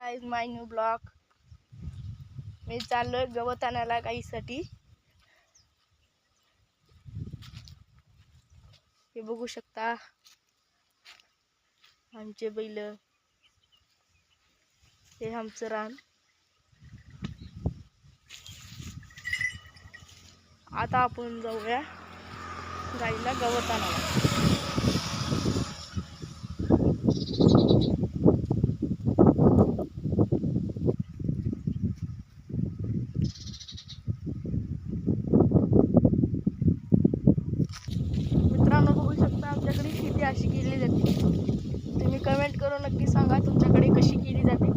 Guys माय new blog. मी चाललोय गवत आणायला गाईसाठी। हे बघू शकता आमचे बैल, हे आमचं रान। आता आपण जाऊया गाईला गवत आणायला। मित्रांनो बघू शकता आमच्याकडे शेती अशी केली जाते। तुम्ही कमेंट करून नक्की सांगा तुमच्याकडे कशी केली जाते।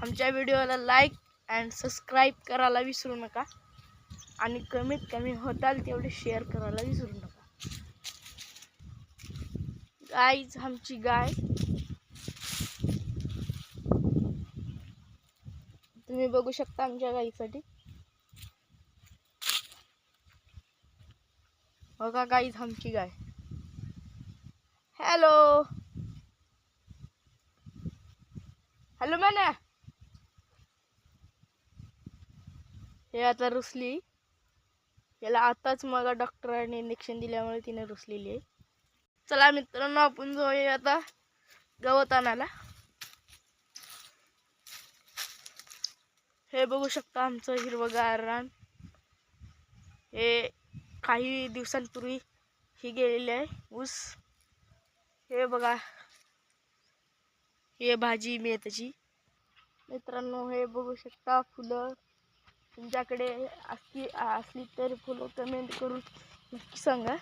आमच्या व्हिडिओला लाईक अँड सबस्क्राईब करायला विसरू नका आणि कमीत कमी होताल तेवढे शेअर करायला विसरू नका। गाईज आमची गाय, तुम्ही बघू शकता आमच्या गाईसाठी। बघा गाईज आमची गाय। हॅलो हॅलो मैंने, हे आता रुसली। याला आताच मग डॉक्टरांनी इंजेक्शन दिल्यामुळे तिने रुसलेली आहे। चला मित्रांनो आपण जाऊया आता गवत आणायला। हे बघू शकता आमचं हिरवगार रान। हे काही दिवसांपूर्वी ही गेलेली आहे ऊस। हे बघा, हे भाजी मेथीची। मित्रांनो हे बघू शकता फुलं। तुमच्याकडे असली तर फुलं कमेंट करून नक्की सांगा।